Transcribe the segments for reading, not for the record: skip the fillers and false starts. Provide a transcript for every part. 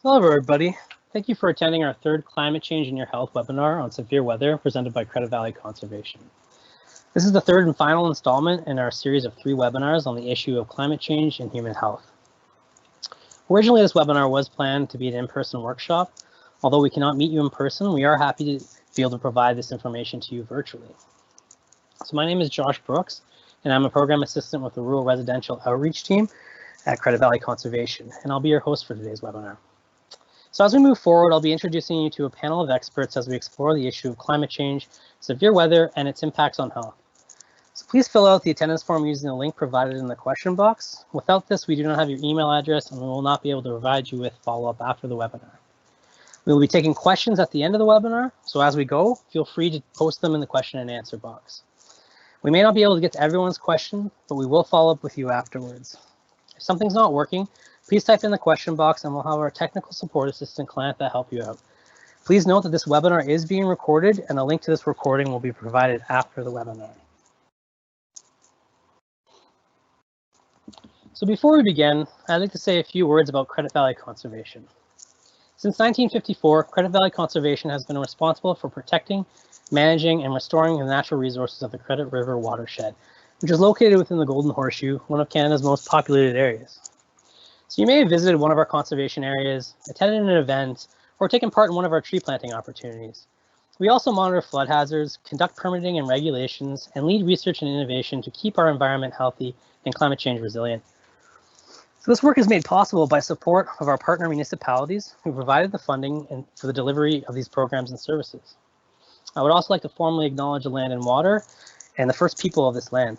Hello, everybody. Thank you for attending our third Climate Change in Your Health webinar on severe weather presented by Credit Valley Conservation. This is the third and final installment in our series of 3 webinars on the issue of climate change and human health. Originally, this webinar was planned to be an in-person workshop. Although we cannot meet you in person, we are happy to be able to provide this information to you virtually. So my name is Josh Brooks, and I'm a program assistant with the Rural Residential Outreach Team at Credit Valley Conservation, and I'll be your host for today's webinar. So as we move forward, I'll be introducing you to a panel of experts as we explore the issue of climate change, severe weather, and its impacts on health. So please fill out the attendance form using the link provided in the question box. Without this, we do not have your email address, and we will not be able to provide you with follow-up after the webinar. We will be taking questions at the end of the webinar, so as we go, feel free to post them in the question and answer box. We may not be able to get to everyone's question, but we will follow up with you afterwards. If something's not working, please type in the question box and we'll have our technical support assistant Clantha help you out. Please note that this webinar is being recorded and a link to this recording will be provided after the webinar. So before we begin, I'd like to say a few words about Credit Valley Conservation. Since 1954, Credit Valley Conservation has been responsible for protecting, managing, and restoring the natural resources of the Credit River watershed, which is located within the Golden Horseshoe, one of Canada's most populated areas. So you may have visited one of our conservation areas, attended an event, or taken part in one of our tree planting opportunities. We also monitor flood hazards, conduct permitting and regulations, and lead research and innovation to keep our environment healthy and climate change resilient. So this work is made possible by support of our partner municipalities who provided the funding for the delivery of these programs and services. I would also like to formally acknowledge the land and water and the first people of this land.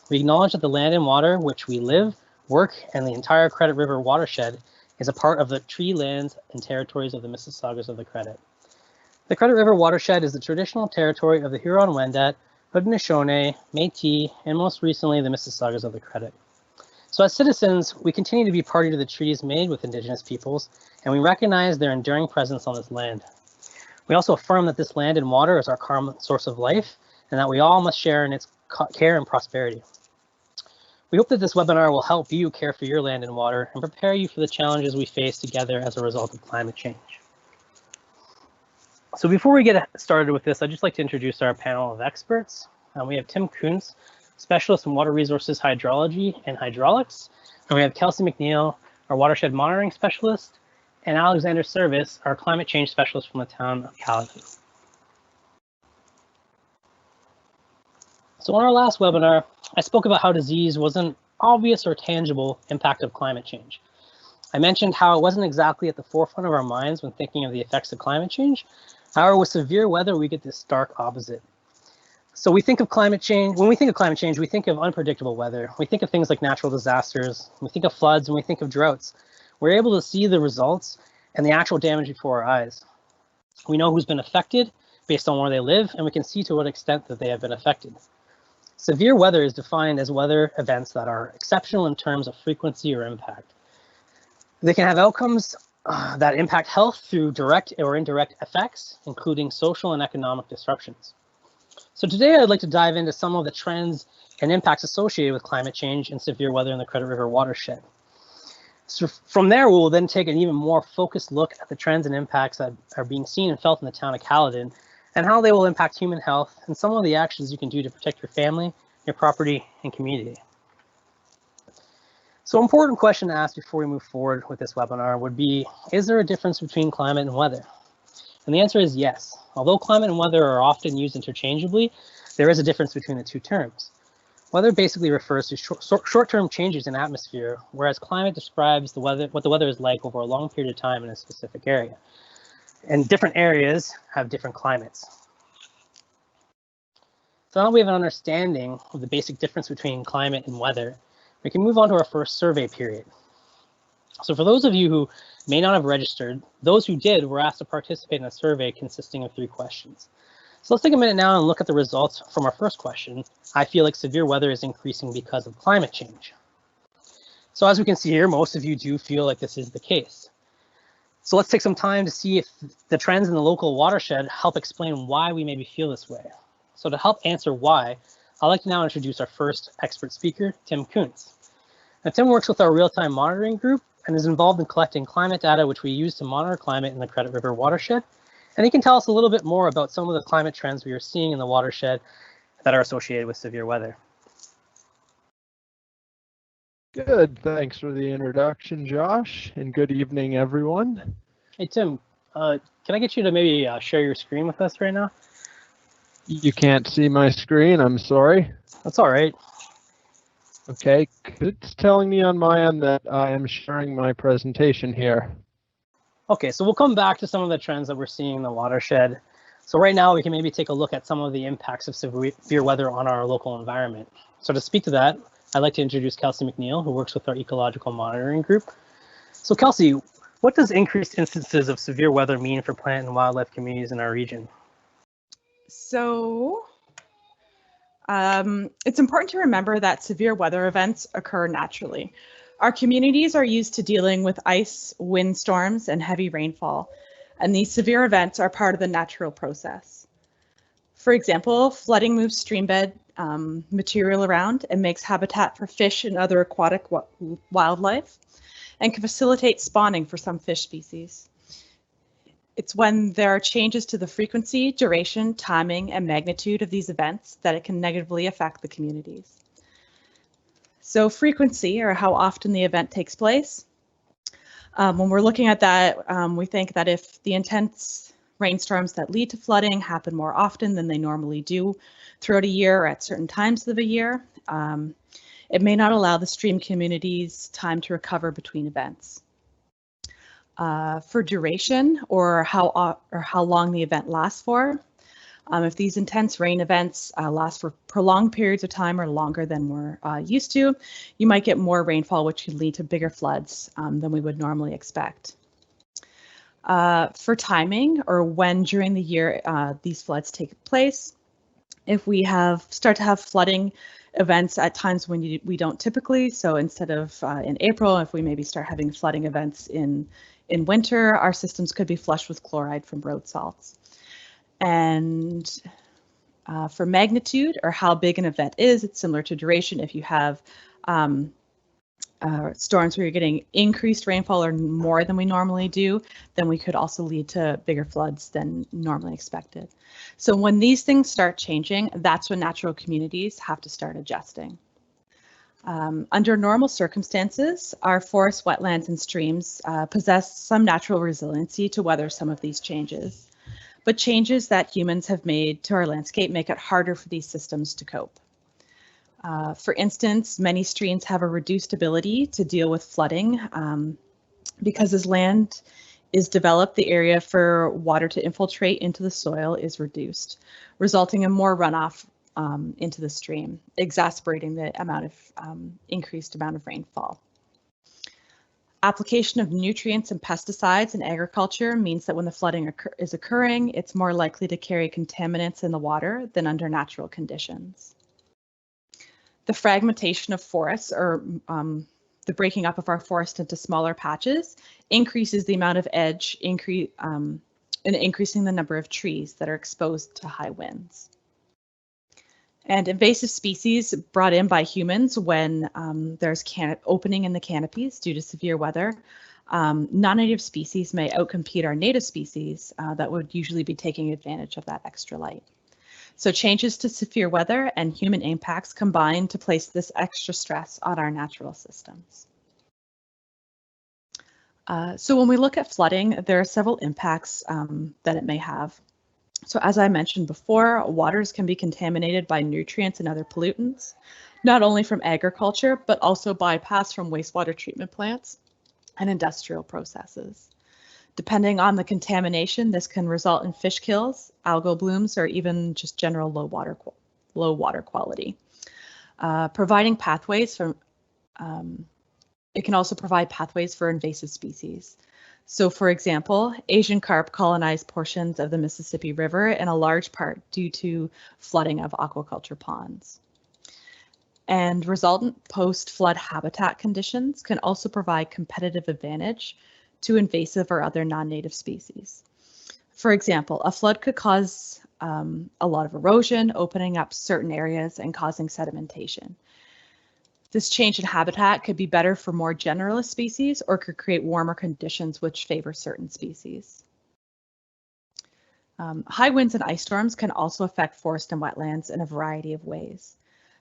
We acknowledge that the land and water which we live, work, and the entire Credit River watershed is a part of the tree lands and territories of the Mississaugas of the Credit. The Credit River watershed is the traditional territory of the Huron-Wendat, Haudenosaunee, Métis, and most recently the Mississaugas of the Credit. So as citizens, we continue to be party to the treaties made with Indigenous peoples, and we recognize their enduring presence on this land. We also affirm that this land and water is our common source of life, and that we all must share in its care and prosperity. We hope that this webinar will help you care for your land and water and prepare you for the challenges we face together as a result of climate change. So before we get started with this, I'd just like to introduce our panel of experts. We have Tim Kuntz, specialist in water resources hydrology and hydraulics. And we have Kelsey McNeil, our watershed monitoring specialist, and Alexandra Service, our climate change specialist from the town of Caledon. So on our last webinar, I spoke about how disease was an obvious or tangible impact of climate change. I mentioned how it wasn't exactly at the forefront of our minds when thinking of the effects of climate change. However, with severe weather, we get this stark opposite. So we think of climate change, when we think of climate change, we think of unpredictable weather. We think of things like natural disasters, we think of floods, and we think of droughts. We're able to see the results and the actual damage before our eyes. We know who's been affected based on where they live, and we can see to what extent that they have been affected. Severe weather is defined as weather events that are exceptional in terms of frequency or impact. They can have outcomes that impact health through direct or indirect effects, including social and economic disruptions. So today I'd like to dive into some of the trends and impacts associated with climate change and severe weather in the Credit River watershed. So from there, we'll then take an even more focused look at the trends and impacts that are being seen and felt in the town of Caledon, and how they will impact human health and some of the actions you can do to protect your family, your property, and community. So an important question to ask before we move forward with this webinar would be, is there a difference between climate and weather? And the answer is yes. Although climate and weather are often used interchangeably, there is a difference between the two terms. Weather basically refers to short-term changes in atmosphere, whereas climate describes what the weather is like over a long period of time in a specific area. And different areas have different climates. So now we have an understanding of the basic difference between climate and weather. We can move on to our first survey period. So for those of you who may not have registered, those who did were asked to participate in a survey consisting of 3 questions. So let's take a minute now and look at the results from our first question. I feel like severe weather is increasing because of climate change. So as we can see here, most of you do feel like this is the case. So let's take some time to see if the trends in the local watershed help explain why we maybe feel this way. So to help answer why, I'd like to now introduce our first expert speaker, Tim Kuntz. Now, Tim works with our real-time monitoring group and is involved in collecting climate data, which we use to monitor climate in the Credit River watershed. And he can tell us a little bit more about some of the climate trends we are seeing in the watershed that are associated with severe weather. Good, thanks for the introduction, Josh, and good evening, everyone. Hey, Tim, can I get you to maybe share your screen with us right now? You can't see my screen, I'm sorry. That's all right. Okay, it's telling me on my end that I am sharing my presentation here. Okay, so we'll come back to some of the trends that we're seeing in the watershed. So right now we can maybe take a look at some of the impacts of severe weather on our local environment. So to speak to that, I'd like to introduce Kelsey McNeil, who works with our ecological monitoring group. So Kelsey, what does increased instances of severe weather mean for plant and wildlife communities in our region? So it's important to remember that severe weather events occur naturally. Our communities are used to dealing with ice, windstorms, and heavy rainfall, and these severe events are part of the natural process. For example, flooding moves streambed material around and makes habitat for fish and other aquatic wildlife, and can facilitate spawning for some fish species. It's when there are changes to the frequency, duration, timing, and magnitude of these events that it can negatively affect the communities. So frequency, or how often the event takes place. When we're looking at that, we think that if the intense rainstorms that lead to flooding happen more often than they normally do throughout a year or at certain times of the year, it may not allow the stream communities time to recover between events. For duration, or how long the event lasts for. If these intense rain events last for prolonged periods of time or longer than we're used to, you might get more rainfall, which could lead to bigger floods than we would normally expect. For timing, or when during the year these floods take place, if we start to have flooding events at times when we don't typically, so instead of in April, if we maybe start having flooding events in winter, our systems could be flushed with chloride from road salts. And for magnitude, or how big an event is, it's similar to duration. If you have storms where you're getting increased rainfall or more than we normally do, then we could also lead to bigger floods than normally expected. So when these things start changing, that's when natural communities have to start adjusting. Under normal circumstances, our forests, wetlands, and streams possess some natural resiliency to weather some of these changes. But changes that humans have made to our landscape make it harder for these systems to cope. For instance, many streams have a reduced ability to deal with flooding because as land is developed, the area for water to infiltrate into the soil is reduced, resulting in more runoff into the stream, exacerbating the increased amount of rainfall. Application of nutrients and pesticides in agriculture means that when the flooding is occurring, it's more likely to carry contaminants in the water than under natural conditions. The fragmentation of forests, or the breaking up of our forest into smaller patches, increases the amount of edge, and increasing the number of trees that are exposed to high winds. And invasive species brought in by humans when there's opening in the canopies due to severe weather. Non-native species may outcompete our native species that would usually be taking advantage of that extra light. So changes to severe weather and human impacts combine to place this extra stress on our natural systems. So when we look at flooding, there are several impacts that it may have. So as I mentioned before, waters can be contaminated by nutrients and other pollutants, not only from agriculture, but also bypassed from wastewater treatment plants and industrial processes. Depending on the contamination, this can result in fish kills, algal blooms, or even just general low water quality. Providing pathways for, it can also provide pathways for invasive species. So for example, Asian carp colonized portions of the Mississippi River in a large part due to flooding of aquaculture ponds. And resultant post-flood habitat conditions can also provide competitive advantage to invasive or other non-native species. For example, a flood could cause a lot of erosion, opening up certain areas and causing sedimentation. This change in habitat could be better for more generalist species or could create warmer conditions which favor certain species. High winds and ice storms can also affect forest and wetlands in a variety of ways.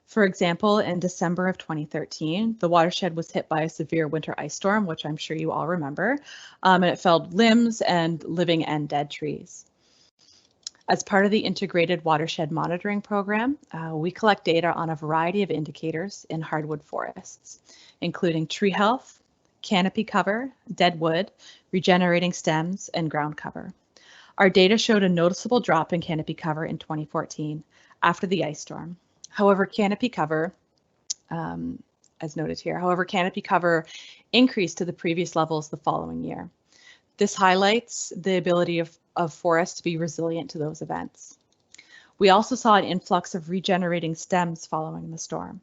For example, in December of 2013, the watershed was hit by a severe winter ice storm, which I'm sure you all remember, and it felled limbs and living and dead trees. As part of the Integrated Watershed Monitoring Program, we collect data on a variety of indicators in hardwood forests, including tree health, canopy cover, dead wood, regenerating stems, and ground cover. Our data showed a noticeable drop in canopy cover in 2014 after the ice storm. However, canopy cover, as noted here, canopy cover increased to the previous levels the following year. This highlights the ability of forests to be resilient to those events. We also saw an influx of regenerating stems following the storm.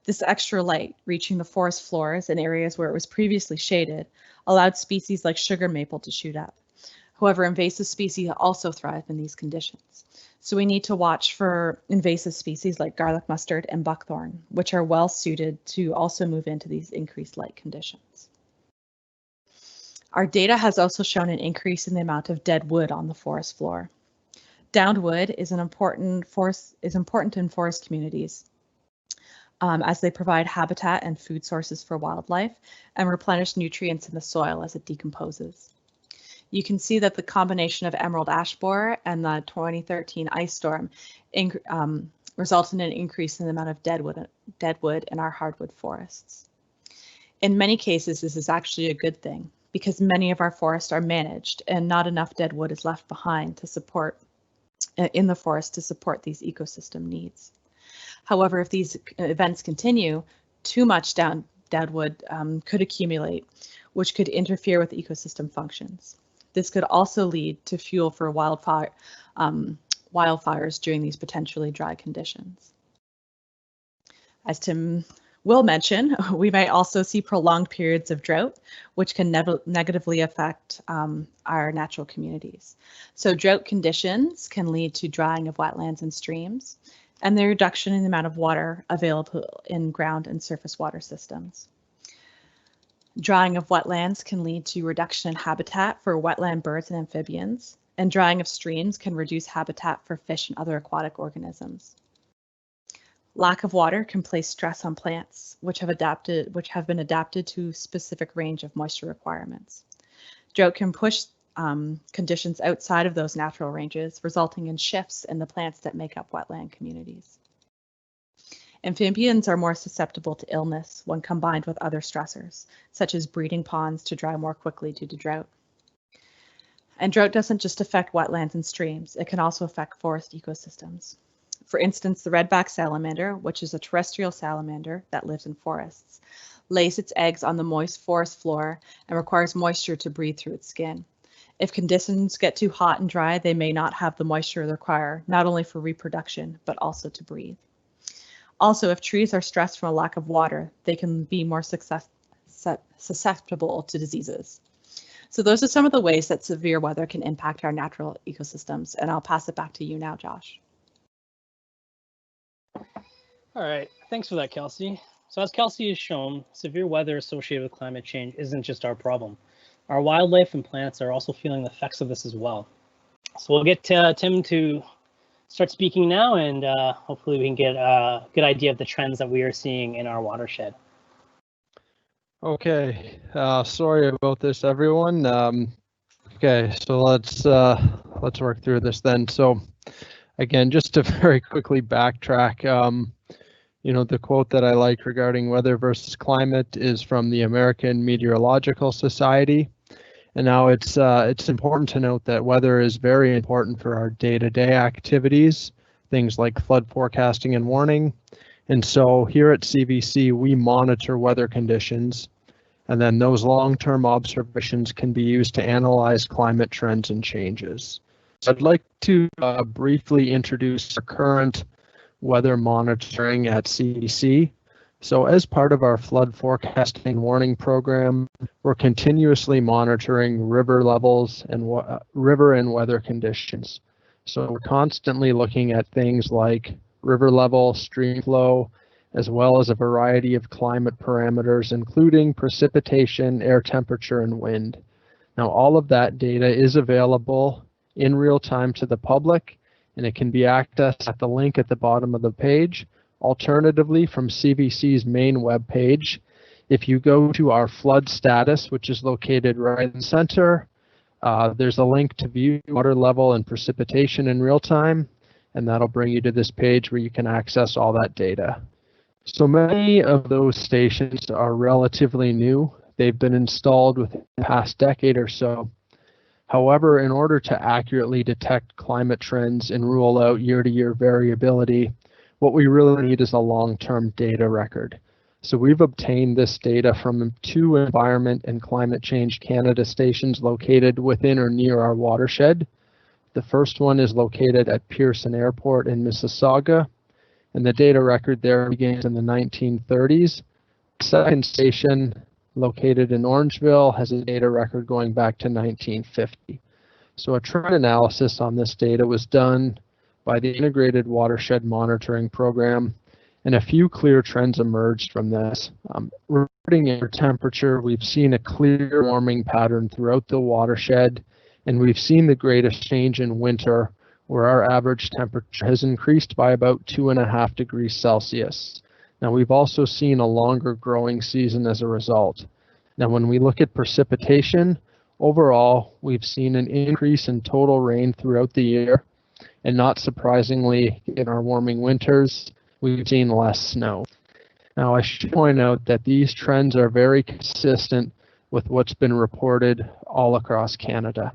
This extra light reaching the forest floors in areas where it was previously shaded allowed species like sugar maple to shoot up. However, invasive species also thrive in these conditions. So we need to watch for invasive species like garlic mustard and buckthorn, which are well suited to also move into these increased light conditions. Our data has also shown an increase in the amount of dead wood on the forest floor. Downed wood is important in forest communities as they provide habitat and food sources for wildlife and replenish nutrients in the soil as it decomposes. You can see that the combination of emerald ash borer and the 2013 ice storm resulted in an increase in the amount of dead wood in our hardwood forests. In many cases, this is actually a good thing because many of our forests are managed and not enough dead wood is left behind to support in the forest to support these ecosystem needs. However, if these events continue, too much dead wood could accumulate, which could interfere with ecosystem functions. This could also lead to fuel for wildfires during these potentially dry conditions. As Tim will mention, we might also see prolonged periods of drought, which can negatively affect our natural communities. So drought conditions can lead to drying of wetlands and streams, and the reduction in the amount of water available in ground and surface water systems. Drying of wetlands can lead to reduction in habitat for wetland birds and amphibians, and drying of streams can reduce habitat for fish and other aquatic organisms. Lack of water can place stress on plants, which have been adapted to a specific range of moisture requirements. Drought can push conditions outside of those natural ranges, resulting in shifts in the plants that make up wetland communities. Amphibians are more susceptible to illness when combined with other stressors, such as breeding ponds to dry more quickly due to drought. And drought doesn't just affect wetlands and streams, it can also affect forest ecosystems. For instance, the redback salamander, which is a terrestrial salamander that lives in forests, lays its eggs on the moist forest floor and requires moisture to breathe through its skin. If conditions get too hot and dry, they may not have the moisture they require, not only for reproduction, but also to breathe. Also, if trees are stressed from a lack of water, they can be more susceptible to diseases. So those are some of the ways that severe weather can impact our natural ecosystems, and I'll pass it back to you now, Josh. All right, thanks for that, Kelsey. So as Kelsey has shown, severe weather associated with climate change isn't just our problem. Our wildlife and plants are also feeling the effects of this as well. So we'll get Tim to start speaking now, and hopefully we can get a good idea of the trends that we are seeing in our watershed. Okay, sorry about this, everyone. Okay, so let's work through this then. So again, just to very quickly backtrack, you know, the quote that I like regarding weather versus climate is from the American Meteorological Society. And now it's important to note that weather is very important for our day-to-day activities, things like flood forecasting and warning. And so here at CVC, we monitor weather conditions, and then those long-term observations can be used to analyze climate trends and changes. So I'd like to briefly introduce our current weather monitoring at CVC. So as part of our flood forecasting warning program, we're continuously monitoring river levels and river and weather conditions. So we're constantly looking at things like river level, stream flow, as well as a variety of climate parameters, including precipitation, air temperature, and wind. Now, all of that data is available in real time to the public, and it can be accessed at the link at the bottom of the page. Alternatively, from CVC's main web page, if you go to our flood status, which is located right in the center, there's a link to view water level and precipitation in real time, and that'll bring you to this page where you can access all that data. So many of those stations are relatively new. They've been installed within the past decade or so. However, in order to accurately detect climate trends and rule out year-to-year variability, what we really need is a long-term data record. So we've obtained this data from 2 Environment and Climate Change Canada stations located within or near our watershed. The first one is located at Pearson Airport in Mississauga, and the data record there begins in the 1930s. The second station, located in Orangeville, has a data record going back to 1950. So a trend analysis on this data was done by the Integrated Watershed Monitoring Program, and a few clear trends emerged from this. Regarding air temperature, we've seen a clear warming pattern throughout the watershed, and we've seen the greatest change in winter, where our average temperature has increased by about 2.5 degrees Celsius. Now, we've also seen a longer growing season as a result. Now, when we look at precipitation, overall, we've seen an increase in total rain throughout the year, and not surprisingly, in our warming winters, we've seen less snow. Now, I should point out that these trends are very consistent with what's been reported all across Canada.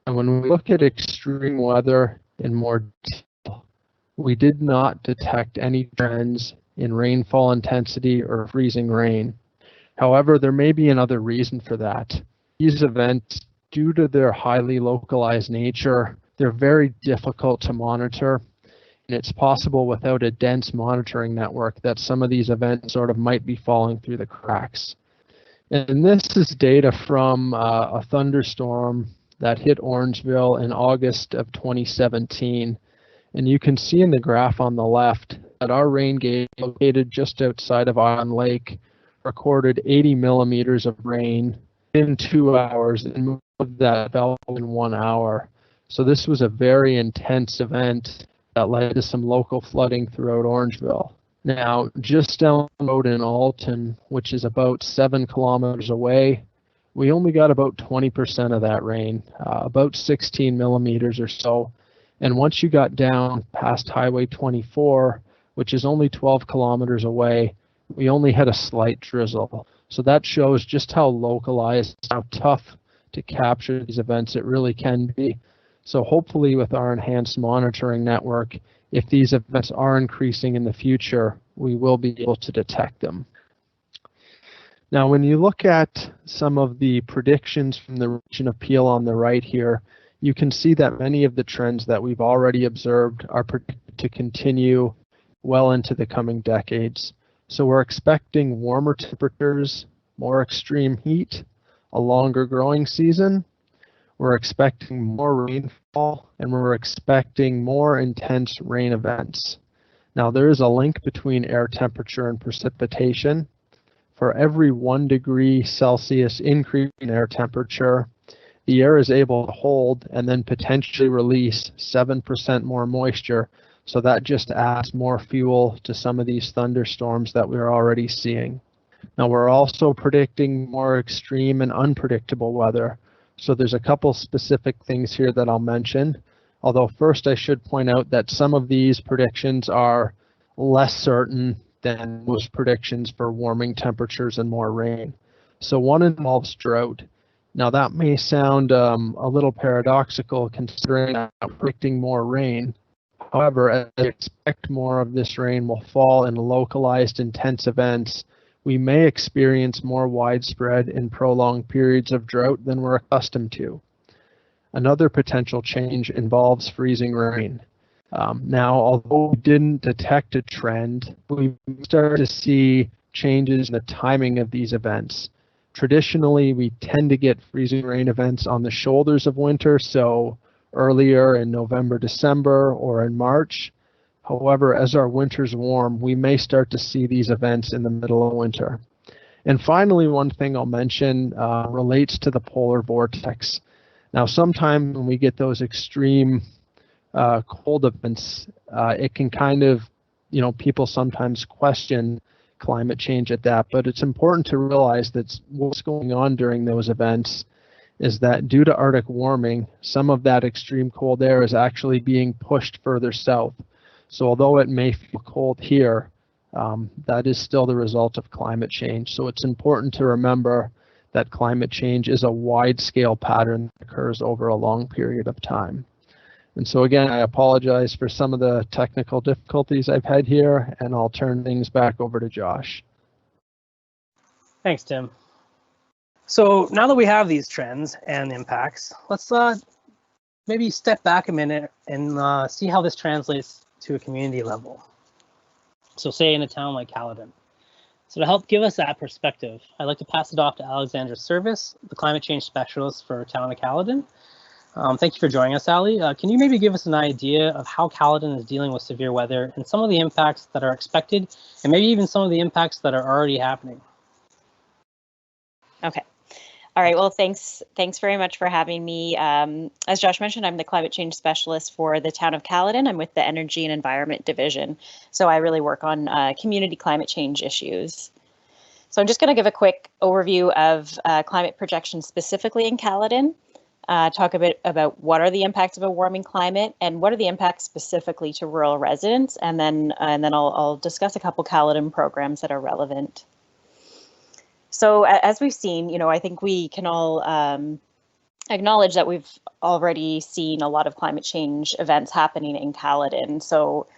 And when we look at extreme weather in more detail, we did not detect any trends in rainfall intensity or freezing rain. However, there may be another reason for that. These events, due to their highly localized nature, they're very difficult to monitor. And it's possible without a dense monitoring network that some of these events sort of might be falling through the cracks. And this is data from a thunderstorm that hit Orangeville in August of 2017. And you can see in the graph on the left that our rain gauge, located just outside of Island Lake, recorded 80 millimeters of rain in 2 hours, and most of that fell in 1 hour. So this was a very intense event that led to some local flooding throughout Orangeville. Now, just down the road in Alton, which is about 7 kilometers away, we only got about 20% of that rain, about 16 millimeters or so. And once you got down past Highway 24, which is only 12 kilometers away, we only had a slight drizzle. So that shows just how localized, how tough to capture these events it really can be. So hopefully with our enhanced monitoring network, if these events are increasing in the future, we will be able to detect them. Now, when you look at some of the predictions from the region of Peel on the right here, you can see that many of the trends that we've already observed are predicted to continue well into the coming decades. So we're expecting warmer temperatures, more extreme heat, a longer growing season. We're expecting more rainfall, and we're expecting more intense rain events. Now, there is a link between air temperature and precipitation. For every 1 degree Celsius increase in air temperature, the air is able to hold and then potentially release 7% more moisture. So that just adds more fuel to some of these thunderstorms that we're already seeing. Now, we're also predicting more extreme and unpredictable weather. So there's a couple specific things here that I'll mention. Although first I should point out that some of these predictions are less certain than most predictions for warming temperatures and more rain. So one involves drought. Now that may sound a little paradoxical considering that we're predicting more rain. However, as we expect more of this rain will fall in localized intense events, we may experience more widespread and prolonged periods of drought than we're accustomed to. Another potential change involves freezing rain. Now, although we didn't detect a trend, we started to see changes in the timing of these events. Traditionally, we tend to get freezing rain events on the shoulders of winter, so earlier in November, December, or in March. However, as our winters warm, we may start to see these events in the middle of winter. And finally, one thing I'll mention relates to the polar vortex. Now, sometimes when we get those extreme cold events, it can kind of, people sometimes question climate change at that, but it's important to realize that what's going on during those events is that due to Arctic warming, some of that extreme cold air is actually being pushed further south. So although it may feel cold here, that is still the result of climate change. So it's important to remember that climate change is a wide-scale pattern that occurs over a long period of time. And so again, I apologize for some of the technical difficulties I've had here, and I'll turn things back over to Josh. Thanks, Tim. So now that we have these trends and impacts, let's maybe step back a minute and see how this translates to a community level. So say in a town like Caledon. So to help give us that perspective, I'd like to pass it off to Alexandra Service, the climate change specialist for town of Caledon. Thank you for joining us, Ali. Can you maybe give us an idea of how Caledon is dealing with severe weather and some of the impacts that are expected, and maybe even some of the impacts that are already happening? Okay. All right. Well, thanks very much for having me. As Josh mentioned, I'm the climate change specialist for the town of Caledon. I'm with the Energy and Environment Division. So I really work on community climate change issues. So I'm just going to give a quick overview of climate projections specifically in Caledon, talk a bit about what are the impacts of a warming climate and what are the impacts specifically to rural residents, and then I'll discuss a couple Caledon programs that are relevant. So as we've seen, I think we can all acknowledge that we've already seen a lot of climate change events happening in Caledon. So,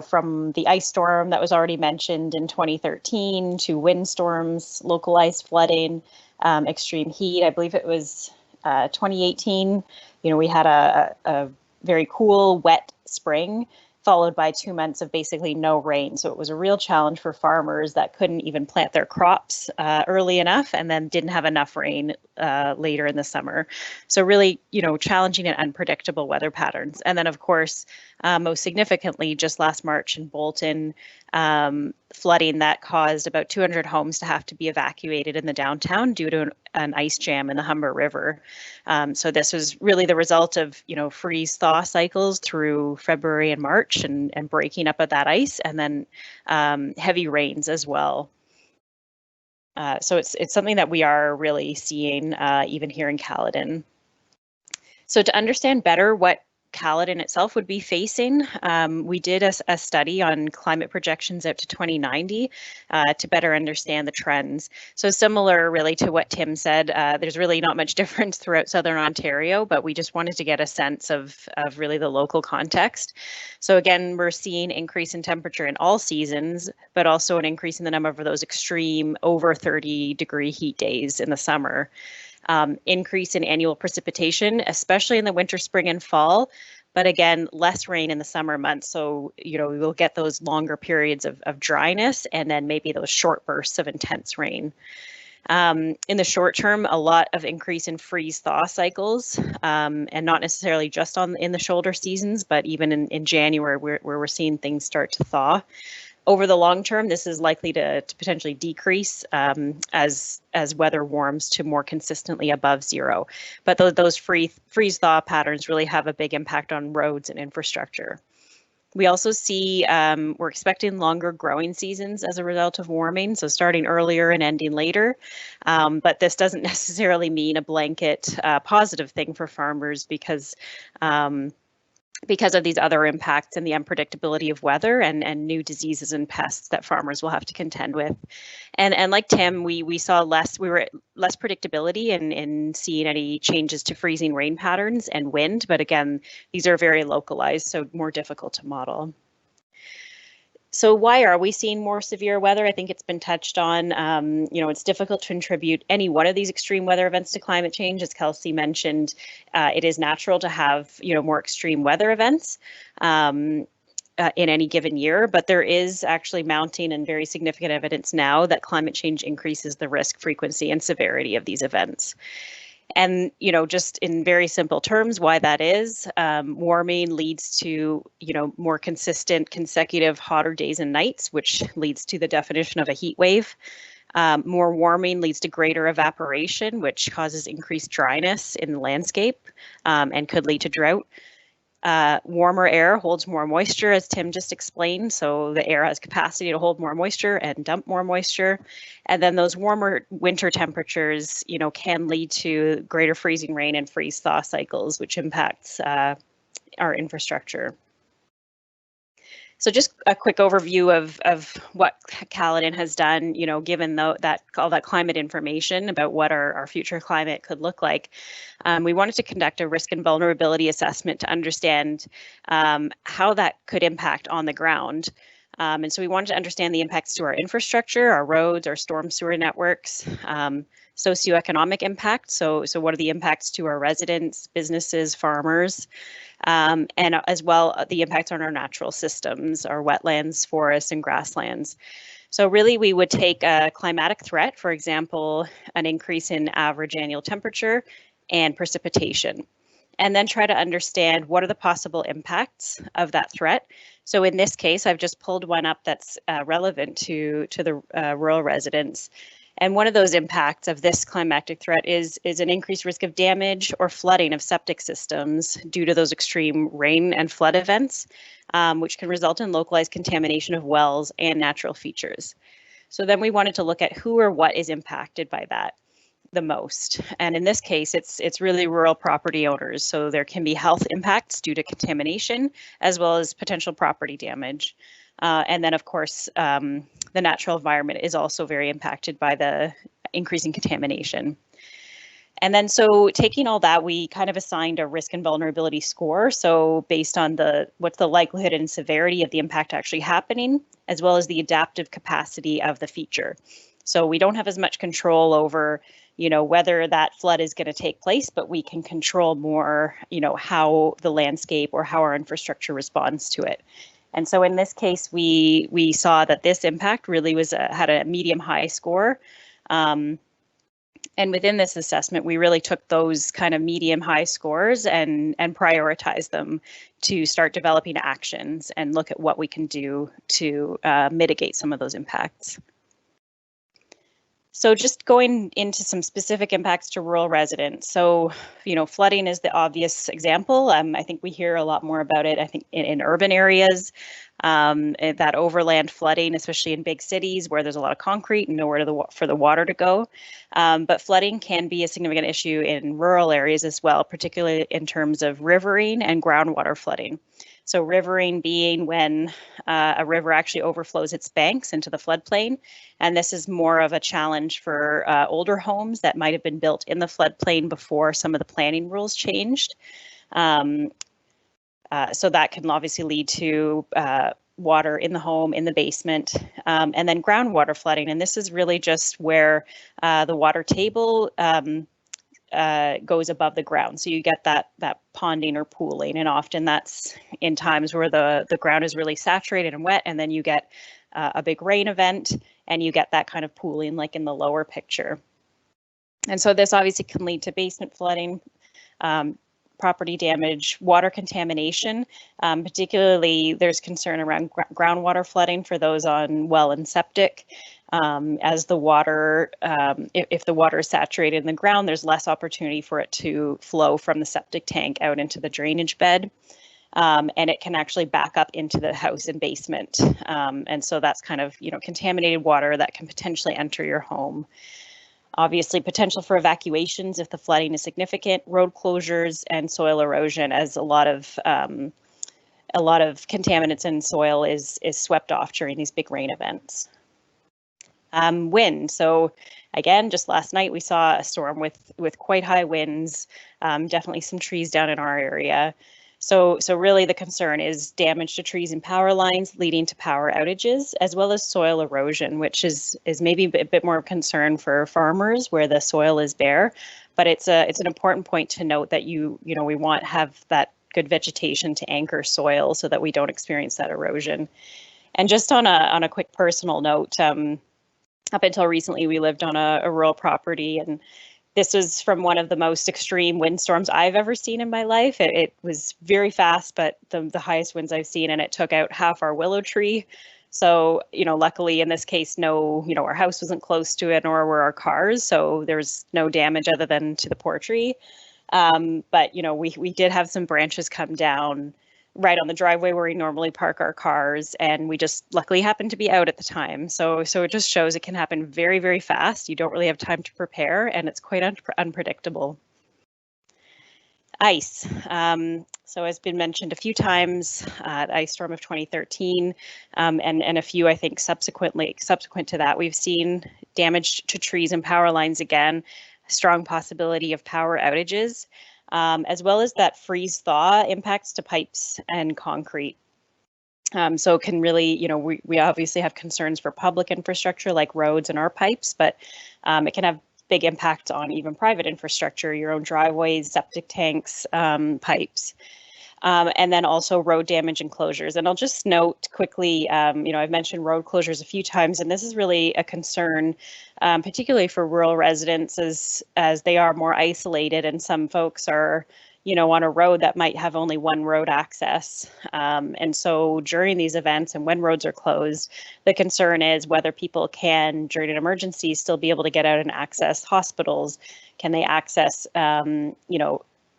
from the ice storm that was already mentioned in 2013 to windstorms, localized flooding, extreme heat. I believe it was 2018. We had a very cool, wet spring, followed by 2 months of basically no rain. So it was a real challenge for farmers that couldn't even plant their crops early enough and then didn't have enough rain later in the summer. So really, challenging and unpredictable weather patterns. And then of course, most significantly, just last March in Bolton, flooding that caused about 200 homes to have to be evacuated in the downtown due to an ice jam in the Humber River. So this was really the result of, freeze-thaw cycles through February and March and breaking up of that ice, and then heavy rains as well. So it's something that we are really seeing even here in Caledon. So to understand better what Caledon itself would be facing, we did a study on climate projections out to 2090 to better understand the trends. So similar really to what Tim said, there's really not much difference throughout Southern Ontario, but we just wanted to get a sense of really the local context. So again, we're seeing increase in temperature in all seasons, but also an increase in the number of those extreme over 30-degree heat days in the summer. Increase in annual precipitation, especially in the winter, spring, and fall, but again, less rain in the summer months. So, we will get those longer periods of dryness and then maybe those short bursts of intense rain. In the short term, a lot of increase in freeze-thaw cycles, and not necessarily just in the shoulder seasons, but even in January where we're seeing things start to thaw. Over the long term, this is likely to potentially decrease as weather warms to more consistently above zero. But those freeze-thaw patterns really have a big impact on roads and infrastructure. We also see we're expecting longer growing seasons as a result of warming, so starting earlier and ending later. But this doesn't necessarily mean a blanket positive thing for farmers because of these other impacts and the unpredictability of weather and new diseases and pests that farmers will have to contend with. And like Tim, we saw less predictability in seeing any changes to freezing rain patterns and wind, but again, these are very localized, so more difficult to model. So why are we seeing more severe weather? I think it's been touched on. It's difficult to attribute any one of these extreme weather events to climate change. As Kelsey mentioned, it is natural to have, more extreme weather events in any given year, but there is actually mounting and very significant evidence now that climate change increases the risk, frequency, and severity of these events. And, just in very simple terms, why that is, warming leads to, more consistent consecutive hotter days and nights, which leads to the definition of a heat wave. More warming leads to greater evaporation, which causes increased dryness in the landscape and could lead to drought. Warmer air holds more moisture, as Tim just explained. So the air has capacity to hold more moisture and dump more moisture. And then those warmer winter temperatures, can lead to greater freezing rain and freeze thaw cycles, which impacts our infrastructure. So just a quick overview of what Caledon has done, given all that climate information about what our future climate could look like. We wanted to conduct a risk and vulnerability assessment to understand how that could impact on the ground. And so we wanted to understand the impacts to our infrastructure, our roads, our storm sewer networks, socioeconomic impact. So what are the impacts to our residents, businesses, farmers, and as well the impacts on our natural systems, our wetlands, forests, and grasslands. So really we would take a climatic threat, for example, an increase in average annual temperature and precipitation, and then try to understand what are the possible impacts of that threat. So in this case, I've just pulled one up that's relevant to the rural residents. And one of those impacts of this climatic threat is an increased risk of damage or flooding of septic systems due to those extreme rain and flood events, which can result in localized contamination of wells and natural features. So then we wanted to look at who or what is impacted by that the most. And in this case, it's really rural property owners. So there can be health impacts due to contamination, as well as potential property damage. And then, of course, the natural environment is also very impacted by the increasing contamination. And then so taking all that, we kind of assigned a risk and vulnerability score. So based on what's the likelihood and severity of the impact actually happening, as well as the adaptive capacity of the feature. So we don't have as much control over, whether that flood is going to take place, but we can control more, how the landscape or how our infrastructure responds to it. And so in this case, we saw that this impact really had a medium-high score. And within this assessment, we really took those kind of medium-high scores and prioritized them to start developing actions and look at what we can do to mitigate some of those impacts. So just going into some specific impacts to rural residents. So, flooding is the obvious example. I think we hear a lot more about it, I think, in urban areas, that overland flooding, especially in big cities where there's a lot of concrete and nowhere for the water to go. But flooding can be a significant issue in rural areas as well, particularly in terms of rivering and groundwater flooding. So rivering being when a river actually overflows its banks into the floodplain. And this is more of a challenge for older homes that might have been built in the floodplain before some of the planning rules changed. So that can obviously lead to water in the home, in the basement, and then groundwater flooding. And this is really just where the water table goes above the ground. So you get that ponding or pooling, and often that's in times where the ground is really saturated and wet, and then you get a big rain event and you get that kind of pooling like in the lower picture. And so this obviously can lead to basement flooding, property damage, water contamination. Particularly there's concern around groundwater flooding for those on well and septic. As the water, if the water is saturated in the ground, there's less opportunity for it to flow from the septic tank out into the drainage bed. And it can actually back up into the house and basement. And so that's kind of, contaminated water that can potentially enter your home. Obviously, potential for evacuations if the flooding is significant, road closures, and soil erosion, as a lot of contaminants in soil is swept off during these big rain events. Wind. So again, just last night we saw a storm with quite high winds, definitely some trees down in our area. So really the concern is damage to trees and power lines leading to power outages, as well as soil erosion, which is maybe a bit more of a concern for farmers where the soil is bare. But it's an important point to note that we want to have that good vegetation to anchor soil so that we don't experience that erosion. And just on a quick personal note, up until recently, we lived on a rural property, and This was from one of the most extreme windstorms I've ever seen in my life. It was very fast, but the highest winds I've seen, and it took out half our willow tree. So, luckily in this case, no, our house wasn't close to it, nor were our cars. So there was no damage other than to the poor tree. But, we did have some branches come down right on the driveway where we normally park our cars, and we just luckily happened to be out at the time. So it just shows it can happen very, very fast. You don't really have time to prepare, and it's quite unpredictable. Ice. So as been mentioned a few times, the ice storm of 2013, and a few, I think, subsequent to that, we've seen damage to trees and power lines again, strong possibility of power outages, as well as that freeze thaw impacts to pipes and concrete. So it can really, we obviously have concerns for public infrastructure like roads and our pipes, but it can have big impact on even private infrastructure, your own driveways, septic tanks, pipes. And then also road damage and closures. And I'll just note quickly, I've mentioned road closures a few times, and this is really a concern, particularly for rural residents as they are more isolated, and some folks are, on a road that might have only one road access. And so during these events and when roads are closed, the concern is whether people can, during an emergency, still be able to get out and access hospitals. Can they access,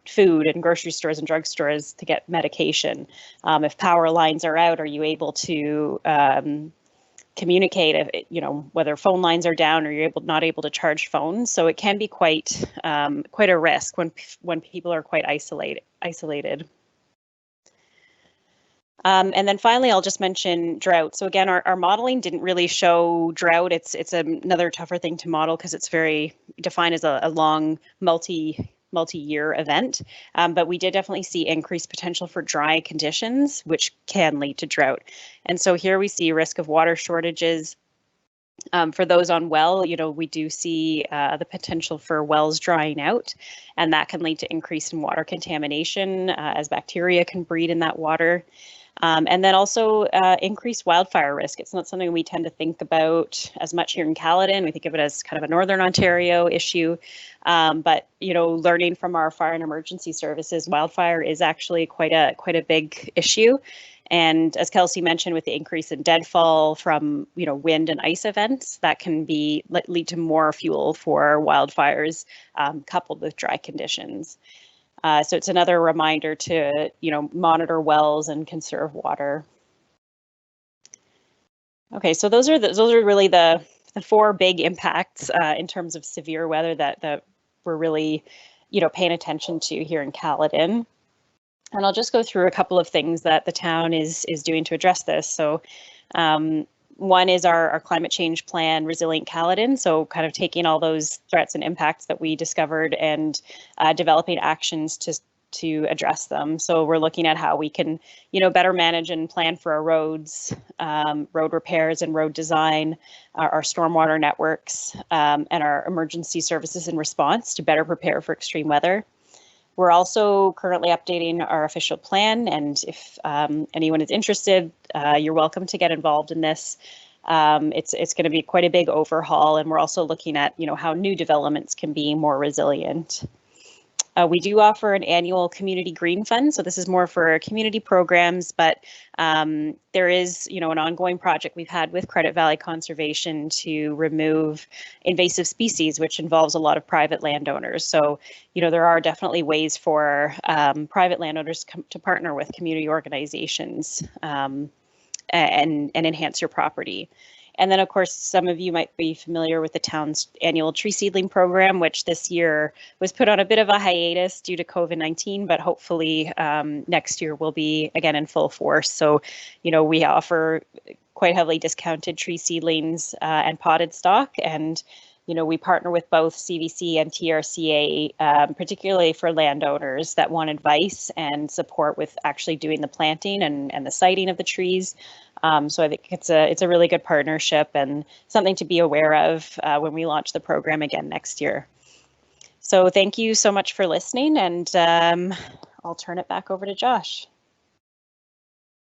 food and grocery stores and drugstores to get medication? If power lines are out, are you able to communicate? Whether phone lines are down or you're not able to charge phones. So it can be quite a risk when people are quite isolated. And then finally, I'll just mention drought. So again, our modeling didn't really show drought. It's another tougher thing to model because it's very defined as a long multi-year event, but we did definitely see increased potential for dry conditions, which can lead to drought. And so here we see risk of water shortages. For those on well, we do see the potential for wells drying out, and that can lead to increase in water contamination as bacteria can breed in that water. And then also increased wildfire risk. It's not something we tend to think about as much here in Caledon. We think of it as kind of a Northern Ontario issue. But learning from our fire and emergency services, wildfire is actually quite a big issue. And as Kelsey mentioned, with the increase in deadfall from wind and ice events, that can lead to more fuel for wildfires, coupled with dry conditions. So it's another reminder to, monitor wells and conserve water. Okay, so those are really the four big impacts in terms of severe weather that we're really, paying attention to here in Caledon. And I'll just go through a couple of things that the town is doing to address this. So one is our climate change plan, Resilient Caledon. So kind of taking all those threats and impacts that we discovered and developing actions to address them. So we're looking at how we can, better manage and plan for our roads, road repairs and road design, our stormwater networks, and our emergency services and response to better prepare for extreme weather. We're also currently updating our official plan, and if anyone is interested, you're welcome to get involved in this. It's going to be quite a big overhaul, and we're also looking at how new developments can be more resilient. We do offer an annual community green fund, so this is more for community programs, but there is an ongoing project we've had with Credit Valley Conservation to remove invasive species, which involves a lot of private landowners. So there are definitely ways for private landowners to partner with community organizations and enhance your property. And then, of course, some of you might be familiar with the town's annual tree seedling program, which this year was put on a bit of a hiatus due to COVID-19, but hopefully next year will be again in full force. So, we offer quite heavily discounted tree seedlings and potted stock, and we partner with both CVC and TRCA, particularly for landowners that want advice and support with actually doing the planting and the siting of the trees. So I think it's a really good partnership and something to be aware of when we launch the program again next year. So thank you so much for listening, and I'll turn it back over to Josh.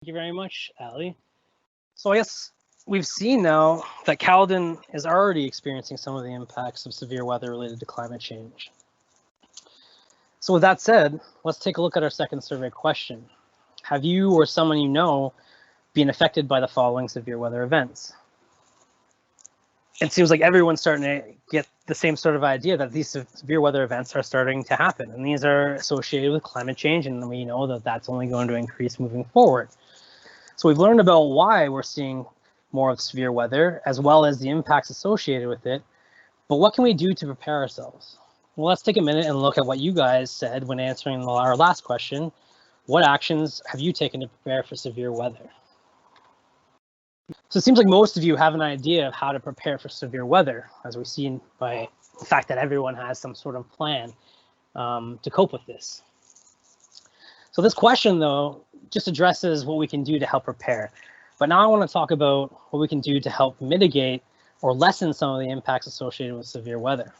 Thank you very much, Ali. So I guess we've seen now that Caledon is already experiencing some of the impacts of severe weather related to climate change. So with that said, let's take a look at our second survey question. Have you or someone you know been affected by the following severe weather events? It seems like everyone's starting to get the same sort of idea that these severe weather events are starting to happen, and these are associated with climate change, and we know that that's only going to increase moving forward. So we've learned about why we're seeing more of severe weather, as well as the impacts associated with it, but what can we do to prepare ourselves? Well, let's take a minute and look at what you guys said when answering our last question. What actions have you taken to prepare for severe weather? So it seems like most of you have an idea of how to prepare for severe weather, as we've seen by the fact that everyone has some sort of plan to cope with this. So this question, though, just addresses what we can do to help prepare. But now I want to talk about what we can do to help mitigate or lessen some of the impacts associated with severe weather.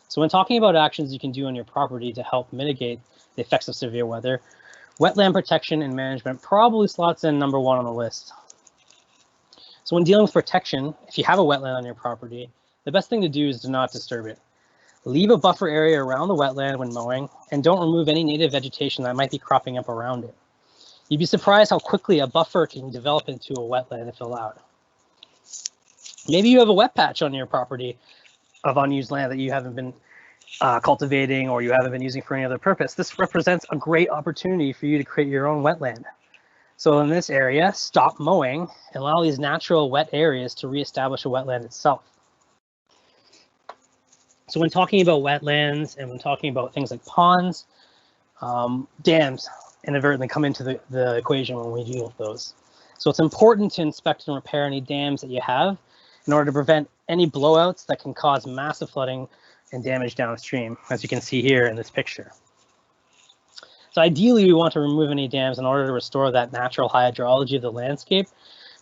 So when talking about actions you can do on your property to help mitigate the effects of severe weather, wetland protection and management probably slots in number one on the list. So when dealing with protection, if you have a wetland on your property, the best thing to do is to not disturb it. Leave a buffer area around the wetland when mowing, and don't remove any native vegetation that might be cropping up around it. You'd be surprised how quickly a buffer can develop into a wetland if allowed. Maybe you have a wet patch on your property of unused land that you haven't been cultivating or you haven't been using for any other purpose. This represents a great opportunity for you to create your own wetland. So in this area, stop mowing and allow these natural wet areas to reestablish a wetland itself. So when talking about wetlands and when talking about things like ponds, dams inadvertently come into the equation when we deal with those. So it's important to inspect and repair any dams that you have in order to prevent any blowouts that can cause massive flooding and damage downstream, as you can see here in this picture. So ideally, we want to remove any dams in order to restore that natural hydrology of the landscape.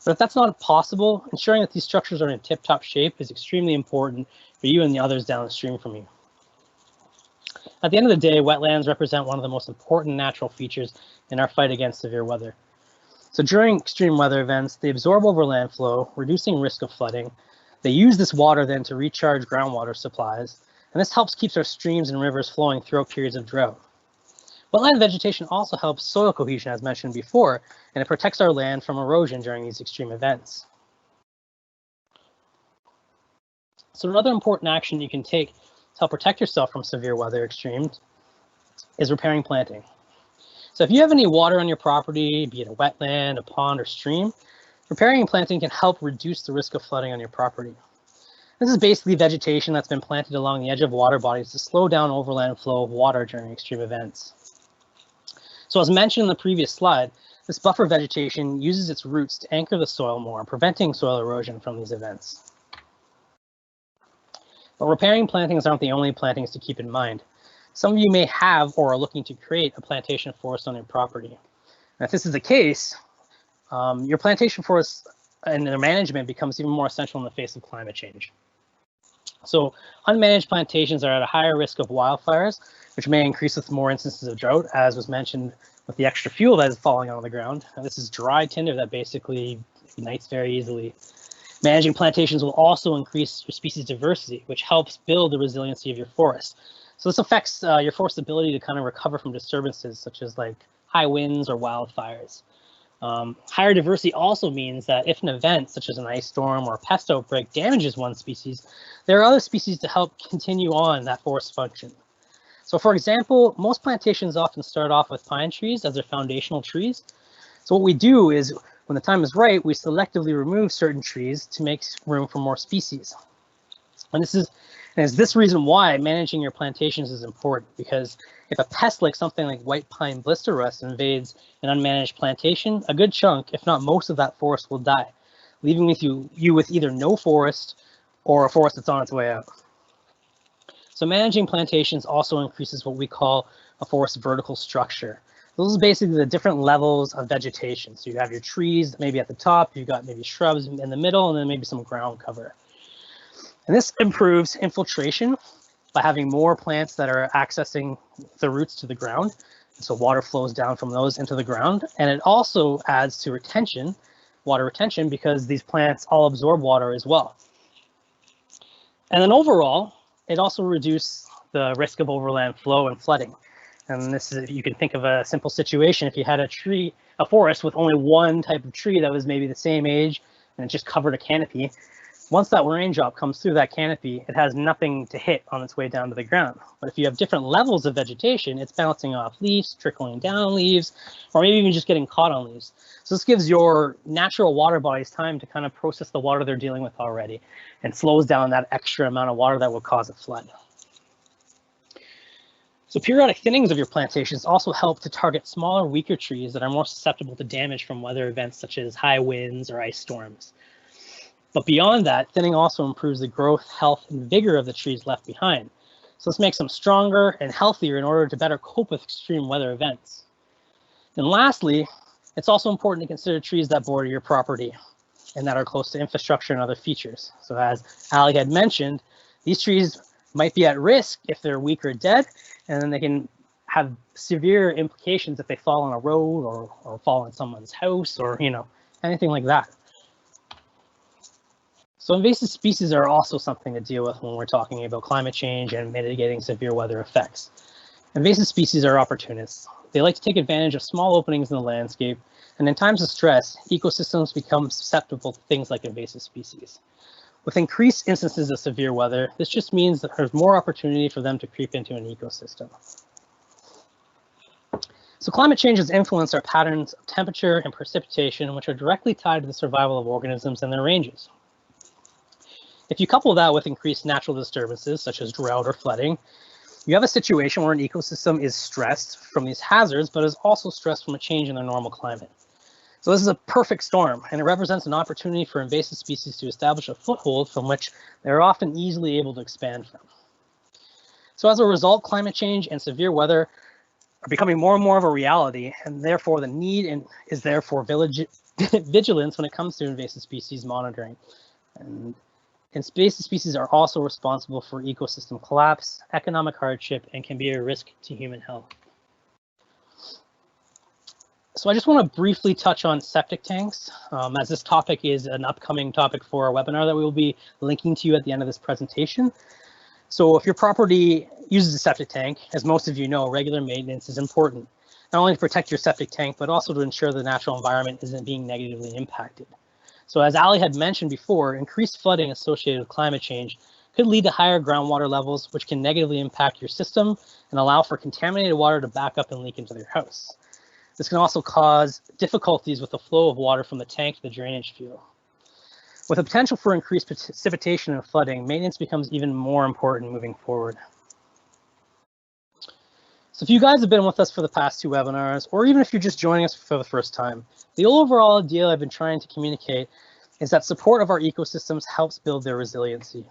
But if that's not possible, ensuring that these structures are in tip-top shape is extremely important for you and the others downstream from you. At the end of the day, wetlands represent one of the most important natural features in our fight against severe weather. So during extreme weather events, they absorb overland flow, reducing risk of flooding. They use this water then to recharge groundwater supplies, and this helps keep our streams and rivers flowing throughout periods of drought. Wetland vegetation also helps soil cohesion, as mentioned before, and it protects our land from erosion during these extreme events. So another important action you can take to help protect yourself from severe weather extremes is repairing planting. So if you have any water on your property, be it a wetland, a pond, or stream, repairing and planting can help reduce the risk of flooding on your property. This is basically vegetation that's been planted along the edge of water bodies to slow down overland flow of water during extreme events. So as mentioned in the previous slide, this buffer vegetation uses its roots to anchor the soil more, preventing soil erosion from these events. But repairing plantings aren't the only plantings to keep in mind. Some of you may have or are looking to create a plantation forest on your property. And if this is the case, your plantation forest and their management becomes even more essential in the face of climate change. So unmanaged plantations are at a higher risk of wildfires, which may increase with more instances of drought, as was mentioned with the extra fuel that is falling on the ground. And this is dry tinder that basically ignites very easily. Managing plantations will also increase your species diversity, which helps build the resiliency of your forest. So this affects your forest's ability to kind of recover from disturbances such as like high winds or wildfires. Higher diversity also means that if an event such as an ice storm or a pest outbreak damages one species, there are other species to help continue on that forest function. So for example, most plantations often start off with pine trees as their foundational trees. So what we do is when the time is right, we selectively remove certain trees to make room for more species. And is this reason why managing your plantations is important, because if a pest like something like white pine blister rust invades an unmanaged plantation, a good chunk, if not most of that forest will die, leaving with you with either no forest or a forest that's on its way out. So managing plantations also increases what we call a forest vertical structure. Those are basically the different levels of vegetation. So you have your trees maybe at the top, you've got maybe shrubs in the middle, and then maybe some ground cover. And this improves infiltration by having more plants that are accessing the roots to the ground. So water flows down from those into the ground. And it also adds to retention water retention because these plants all absorb water as well. And then overall, it also reduces the risk of overland flow and flooding. And this is, you can think of a simple situation. If you had a forest with only one type of tree that was maybe the same age and it just covered a canopy, once that raindrop comes through that canopy, it has nothing to hit on its way down to the ground. But if you have different levels of vegetation, it's bouncing off leaves, trickling down leaves, or maybe even just getting caught on leaves. So this gives your natural water bodies time to kind of process the water they're dealing with already and slows down that extra amount of water that will cause a flood. So periodic thinnings of your plantations also help to target smaller, weaker trees that are more susceptible to damage from weather events such as high winds or ice storms. But beyond that, thinning also improves the growth, health, and vigor of the trees left behind. So this makes them stronger and healthier in order to better cope with extreme weather events. And lastly, it's also important to consider trees that border your property and that are close to infrastructure and other features. So as Ali had mentioned, these trees might be at risk if they're weak or dead, and then they can have severe implications if they fall on a road or fall on someone's house or, anything like that. So invasive species are also something to deal with when we're talking about climate change and mitigating severe weather effects. Invasive species are opportunists. They like to take advantage of small openings in the landscape, and in times of stress, ecosystems become susceptible to things like invasive species. With increased instances of severe weather, this just means that there's more opportunity for them to creep into an ecosystem. So climate change has influenced our patterns of temperature and precipitation, which are directly tied to the survival of organisms and their ranges. If you couple that with increased natural disturbances, such as drought or flooding, you have a situation where an ecosystem is stressed from these hazards, but is also stressed from a change in their normal climate. So this is a perfect storm, and it represents an opportunity for invasive species to establish a foothold from which they're often easily able to expand from. So as a result, climate change and severe weather are becoming more and more of a reality, and therefore the need is there for vigilance when it comes to invasive species monitoring. And invasive species are also responsible for ecosystem collapse, economic hardship, and can be a risk to human health. So I just want to briefly touch on septic tanks, as this topic is an upcoming topic for our webinar that we will be linking to you at the end of this presentation. So if your property uses a septic tank, as most of you know, regular maintenance is important, not only to protect your septic tank, but also to ensure the natural environment isn't being negatively impacted. So as Ali had mentioned before, increased flooding associated with climate change could lead to higher groundwater levels, which can negatively impact your system and allow for contaminated water to back up and leak into your house. This can also cause difficulties with the flow of water from the tank to the drainage field. With the potential for increased precipitation and flooding, maintenance becomes even more important moving forward. So if you guys have been with us for the past 2 webinars, or even if you're just joining us for the first time, the overall idea I've been trying to communicate is that support of our ecosystems helps build their resiliency.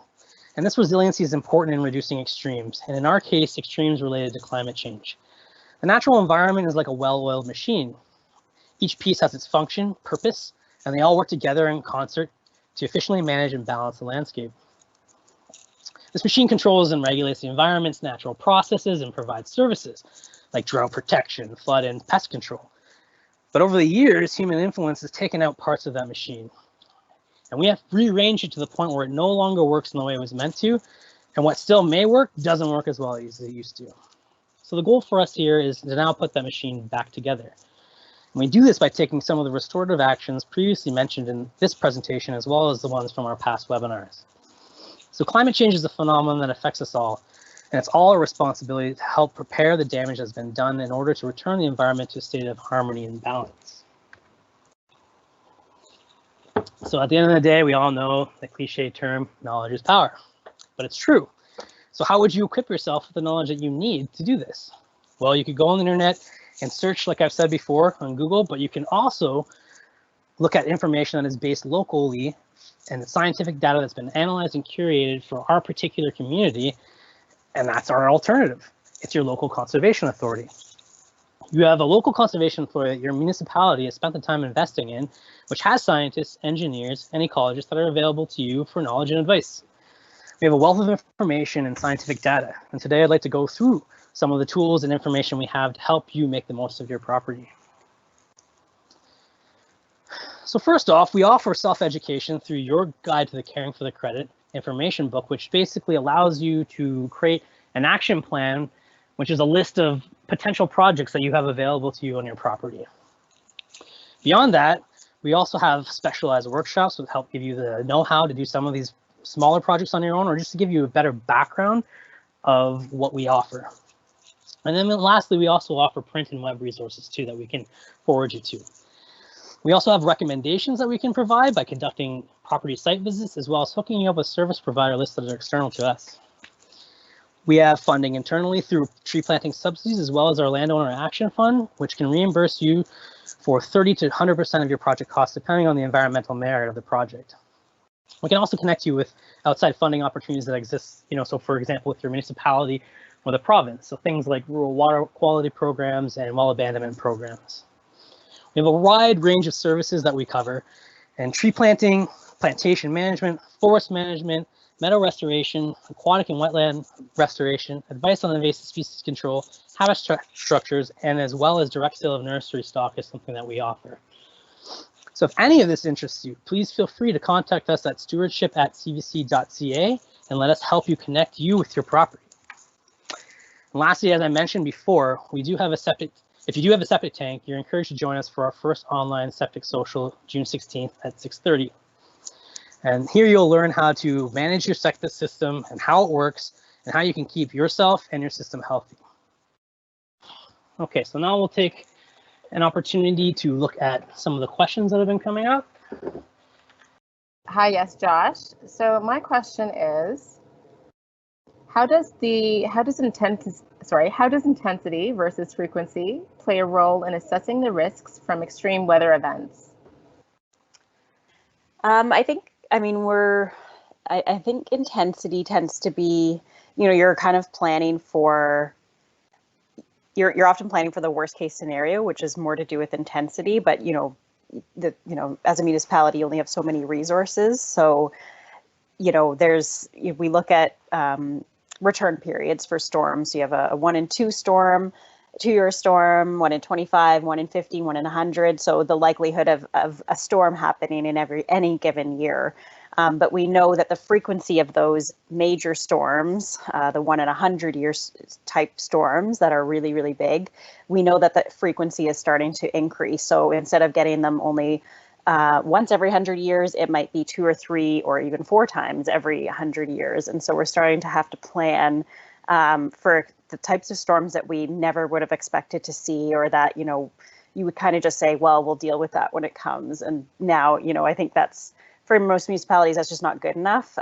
And this resiliency is important in reducing extremes, and in our case, extremes related to climate change. The natural environment is like a well-oiled machine. Each piece has its function, purpose, and they all work together in concert to efficiently manage and balance the landscape. This machine controls and regulates the environment's natural processes and provides services like drought protection, flood, and pest control. But over the years, human influence has taken out parts of that machine. And we have rearranged it to the point where it no longer works in the way it was meant to, and what still may work doesn't work as well as it used to. So the goal for us here is to now put that machine back together. And we do this by taking some of the restorative actions previously mentioned in this presentation, as well as the ones from our past webinars. So climate change is a phenomenon that affects us all, and it's all our responsibility to help repair the damage that's been done in order to return the environment to a state of harmony and balance. So at the end of the day, we all know the cliche term, knowledge is power, but it's true. So how would you equip yourself with the knowledge that you need to do this? Well, you could go on the internet and search, like I've said before, on Google, but you can also look at information that is based locally and the scientific data that's been analyzed and curated for our particular community, and that's our alternative. It's your local conservation authority. You have a local conservation authority that your municipality has spent the time investing in, which has scientists, engineers, and ecologists that are available to you for knowledge and advice. We have a wealth of information and scientific data, and today I'd like to go through some of the tools and information we have to help you make the most of your property. So first off, we offer self-education through your guide to the Caring for the Credit information book, which basically allows you to create an action plan, which is a list of potential projects that you have available to you on your property. Beyond that, we also have specialized workshops that help give you the know-how to do some of these smaller projects on your own, or just to give you a better background of what we offer. And then lastly, we also offer print and web resources too that we can forward you to. We also have recommendations that we can provide by conducting property site visits, as well as hooking you up with service provider lists that are external to us. We have funding internally through tree planting subsidies, as well as our landowner action fund, which can reimburse you for 30 to 100% of your project costs, depending on the environmental merit of the project. We can also connect you with outside funding opportunities that exist, so for example, with your municipality or the province. So things like rural water quality programs and well abandonment programs. We have a wide range of services that we cover, and tree planting, plantation management, forest management, meadow restoration, aquatic and wetland restoration, advice on invasive species control, habitat structures, and as well as direct sale of nursery stock is something that we offer. So if any of this interests you, please feel free to contact us at stewardship@cvc.ca and let us help you connect you with your property. And lastly, as I mentioned before, if you do have a septic tank, you're encouraged to join us for our first online septic social, June 16th at 6:30. And here you'll learn how to manage your septic system and how it works and how you can keep yourself and your system healthy. Okay, so now we'll take an opportunity to look at some of the questions that have been coming up. Hi, yes, Josh. So my question is, how does intensity versus frequency play a role in assessing the risks from extreme weather events? I think intensity tends to be, you're kind of planning for, you're often planning for the worst case scenario, which is more to do with intensity, but as a municipality, you only have so many resources. So, we look at return periods for storms. You have a 1 in 2 storm, 2-year storm, 1 in 25, 1 in 50, 1 in 100. So the likelihood of a storm happening in any given year. But we know that the frequency of those major storms, the 1 in 100 years type storms that are really, really big, we know that the frequency is starting to increase. So instead of getting them only once every 100 years, it might be 2 or 3 or even 4 times every 100 years. And so we're starting to have to plan for the types of storms that we never would have expected to see, or that, you would kind of just say, well, we'll deal with that when it comes. And now, I think that's, for most municipalities, that's just not good enough.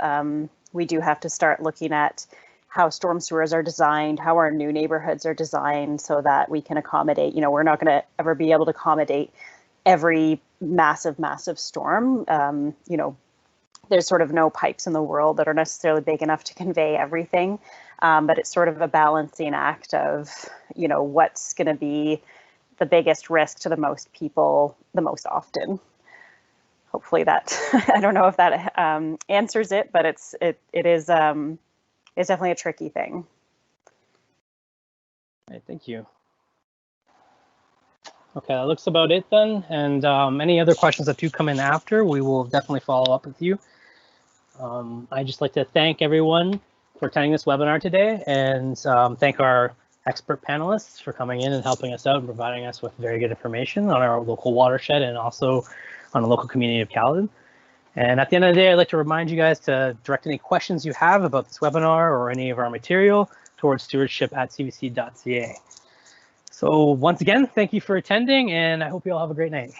We do have to start looking at how storm sewers are designed, how our new neighborhoods are designed, so that we can accommodate, we're not going to ever be able to accommodate every massive storm. There's sort of no pipes in the world that are necessarily big enough to convey everything. But it's sort of a balancing act of, what's going to be the biggest risk to the most people the most often. Hopefully that, I don't know if that answers it, but it is definitely a tricky thing. All right, thank you. Okay, that looks about it then. And any other questions that do come in after, we will definitely follow up with you. I'd just like to thank everyone for attending this webinar today, and thank our expert panelists for coming in and helping us out and providing us with very good information on our local watershed and also on the local community of Caledon. And at the end of the day, I'd like to remind you guys to direct any questions you have about this webinar or any of our material towards stewardship@cvc.ca. So once again, thank you for attending, and I hope you all have a great night.